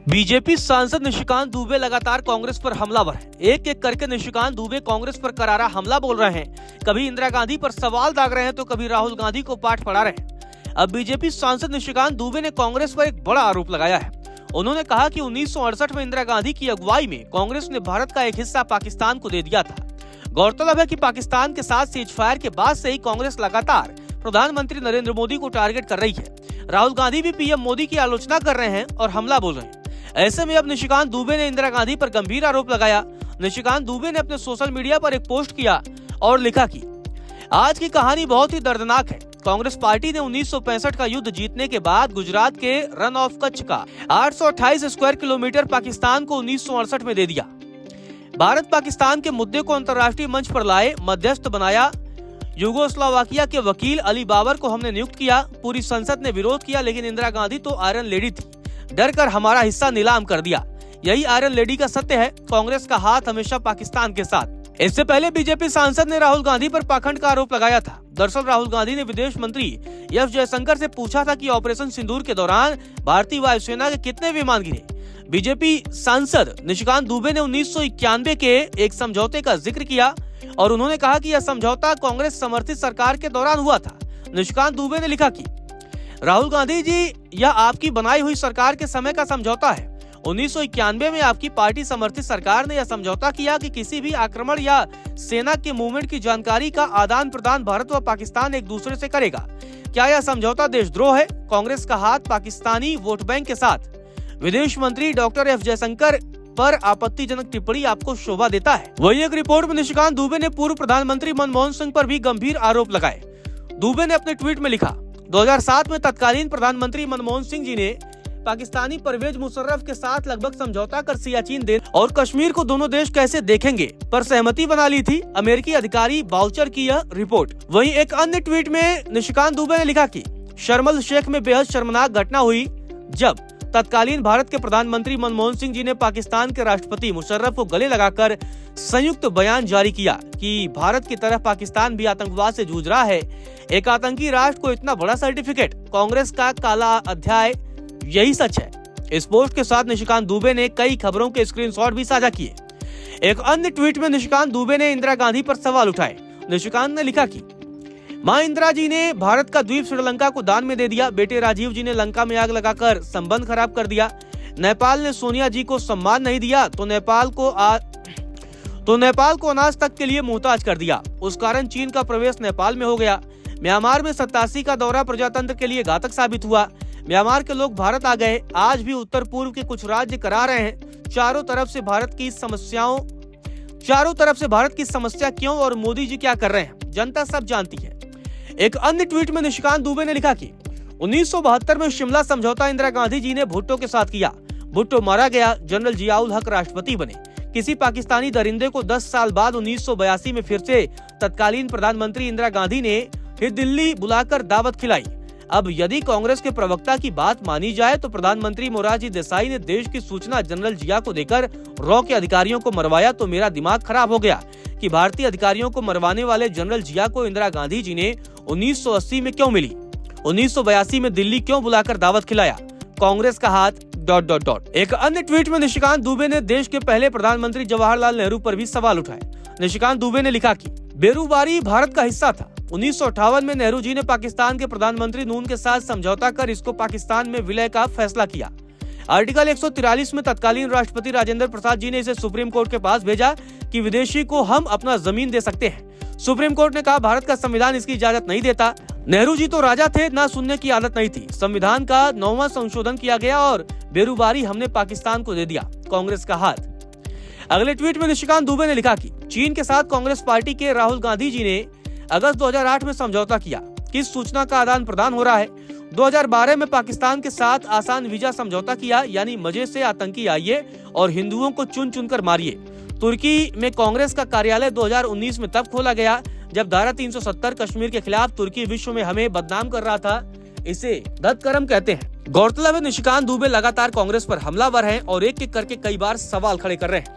BJP सांसद निशिकांत दुबे लगातार कांग्रेस पर हमलावर है। एक एक करके निशिकांत दुबे कांग्रेस पर करारा हमला बोल रहे हैं। कभी इंदिरा गांधी पर सवाल दाग रहे हैं तो कभी राहुल गांधी को पाठ पढ़ा रहे हैं। अब बीजेपी सांसद निशिकांत दुबे ने कांग्रेस पर एक बड़ा आरोप लगाया है। उन्होंने कहा कि 1968 में इंदिरा गांधी की अगुवाई में कांग्रेस ने भारत का एक हिस्सा पाकिस्तान को दे दिया था। गौरतलब है कि पाकिस्तान के साथ सीजफायर के बाद से ही कांग्रेस लगातार प्रधानमंत्री नरेंद्र मोदी को टारगेट कर रही है। राहुल गांधी भी पीएम मोदी की आलोचना कर रहे हैं और हमला बोल रहे हैं। ऐसे में अब निशिकांत दुबे ने इंदिरा गांधी पर गंभीर आरोप लगाया। निशिकांत दुबे ने अपने सोशल मीडिया पर एक पोस्ट किया और लिखा कि आज की कहानी बहुत ही दर्दनाक है। कांग्रेस पार्टी ने 1965 का युद्ध जीतने के बाद गुजरात के रन ऑफ कच्छ का 828 स्क्वायर किलोमीटर पाकिस्तान को 1968 में दे दिया। भारत पाकिस्तान के मुद्दे को अंतर्राष्ट्रीय मंच पर लाए, मध्यस्थ बनाया। यूगोस्लोवाकिया के वकील अली बाबर को हमने नियुक्त किया। पूरी संसद ने विरोध किया, लेकिन इंदिरा गांधी तो आयरन लेडी थी, डर कर हमारा हिस्सा नीलाम कर दिया। यही आयरन लेडी का सत्य है। कांग्रेस का हाथ हमेशा पाकिस्तान के साथ। इससे पहले बीजेपी सांसद ने राहुल गांधी पर पाखंड का आरोप लगाया था। दरअसल राहुल गांधी ने विदेश मंत्री एस जयशंकर से पूछा था कि ऑपरेशन सिंदूर के दौरान भारतीय वायुसेना के कितने विमान गिरे। बीजेपी सांसद निशिकांत दुबे ने 1991 के एक समझौते का जिक्र किया और उन्होंने कहा कि यह समझौता कांग्रेस समर्थित सरकार के दौरान हुआ था। निशिकांत दुबे ने लिखा कि राहुल गांधी जी, यह आपकी बनाई हुई सरकार के समय का समझौता है। 1991 में आपकी पार्टी समर्थित सरकार ने यह समझौता किया कि किसी भी आक्रमण या सेना के मूवमेंट की जानकारी का आदान प्रदान भारत व पाकिस्तान एक दूसरे से करेगा। क्या यह समझौता देशद्रोह है? कांग्रेस का हाथ पाकिस्तानी वोट बैंक के साथ। विदेश मंत्री डॉक्टर एस जयशंकर पर आपत्तिजनक टिप्पणी आपको शोभा देता है। वही एक रिपोर्ट में निशिकांत दुबे ने पूर्व प्रधानमंत्री मनमोहन सिंह पर भी गंभीर आरोप लगाए। दुबे ने अपने ट्वीट में लिखा, 2007 में तत्कालीन प्रधानमंत्री मनमोहन सिंह जी ने पाकिस्तानी परवेज मुशर्रफ के साथ लगभग समझौता कर सियाचिन दे और कश्मीर को दोनों देश कैसे देखेंगे पर सहमति बना ली थी। अमेरिकी अधिकारी बाउचर की यह रिपोर्ट। वहीं एक अन्य ट्वीट में निशिकांत दुबे ने लिखा कि शर्म अल शेख में बेहद शर्मनाक घटना हुई जब तत्कालीन भारत के प्रधानमंत्री मनमोहन सिंह जी ने पाकिस्तान के राष्ट्रपति मुशर्रफ को गले लगाकर संयुक्त बयान जारी किया कि भारत की तरह पाकिस्तान भी आतंकवाद से जूझ रहा है। एक आतंकी राष्ट्र को इतना बड़ा सर्टिफिकेट, कांग्रेस का काला अध्याय, यही सच है। इस पोस्ट के साथ निशिकांत दुबे ने कई खबरों के स्क्रीनशॉट भी साझा किए। एक अन्य ट्वीट में निशिकांत दुबे ने इंदिरा गांधी पर सवाल उठाए। निशिकांत ने लिखा कि मां इंदिरा जी ने भारत का द्वीप श्रीलंका को दान में दे दिया। बेटे राजीव जी ने लंका में आग लगाकर संबंध खराब कर दिया। नेपाल ने सोनिया जी को सम्मान नहीं दिया तो नेपाल को अनाज तक के लिए मोहताज कर दिया। उस कारण चीन का प्रवेश नेपाल में हो गया। म्यांमार में 87 का दौरा प्रजातंत्र के लिए घातक साबित हुआ। म्यांमार के लोग भारत आ गए। आज भी उत्तर पूर्व के कुछ राज्य करा रहे हैं। चारों तरफ से भारत की समस्या क्यों और मोदी जी क्या कर रहे हैं, जनता सब जानती है। एक अन्य ट्वीट में निशिकांत दुबे ने लिखा कि 1972 में शिमला समझौता इंदिरा गांधी जी ने भुट्टो के साथ किया। भुट्टो मारा गया, जनरल जियाउल हक राष्ट्रपति बने। किसी पाकिस्तानी दरिंदे को 10 साल बाद 1982 में फिर से तत्कालीन प्रधानमंत्री इंदिरा गांधी ने फिर दिल्ली बुलाकर दावत खिलाई। अब यदि कांग्रेस के प्रवक्ता की बात मानी जाए तो प्रधानमंत्री मोरारजी देसाई ने देश की सूचना जनरल जिया को देकर रॉ के अधिकारियों को मरवाया तो मेरा दिमाग खराब हो गया कि भारतीय अधिकारियों को मरवाने वाले जनरल जिया को इंदिरा गांधी जी ने 1980 में क्यों मिली, 1982 में दिल्ली क्यों बुलाकर दावत खिलाया। कांग्रेस का हाथ ... एक अन्य ट्वीट में निशिकांत दुबे ने देश के पहले प्रधानमंत्री जवाहरलाल नेहरू पर भी सवाल उठाए। निशिकांत दुबे ने लिखा कि बेरूबारी भारत का हिस्सा था। 1958 में नेहरू जी ने पाकिस्तान के प्रधानमंत्री नून के साथ समझौता कर इसको पाकिस्तान में विलय का फैसला किया। आर्टिकल 143 में तत्कालीन राष्ट्रपति राजेंद्र प्रसाद जी ने इसे सुप्रीम कोर्ट के पास भेजा कि विदेशी को हम अपना जमीन दे सकते हैं। सुप्रीम कोर्ट ने कहा भारत का संविधान इसकी इजाजत नहीं देता। नेहरू जी तो राजा थे, ना सुनने की आदत नहीं थी। संविधान का 9वां संशोधन किया गया और बेरूबारी हमने पाकिस्तान को दे दिया। कांग्रेस का हाथ। अगले ट्वीट में निशिकांत दुबे ने लिखा कि चीन के साथ कांग्रेस पार्टी के राहुल गांधी जी ने अगस्त 2008 में समझौता किया। किस सूचना का आदान प्रदान हो रहा है? 2012 में पाकिस्तान के साथ आसान वीजा समझौता किया, यानी मजे से आतंकी आइए और हिंदुओं को चुन चुनकर मारिए। तुर्की में कांग्रेस का कार्यालय 2019 में तब खोला गया जब धारा 370 कश्मीर के खिलाफ तुर्की विश्व में हमें बदनाम कर रहा था। इसे दत्करम कहते हैं। गौरतलब है निशिकांत दुबे लगातार कांग्रेस पर हमलावर हैं और एक एक करके कई बार सवाल खड़े कर रहे हैं।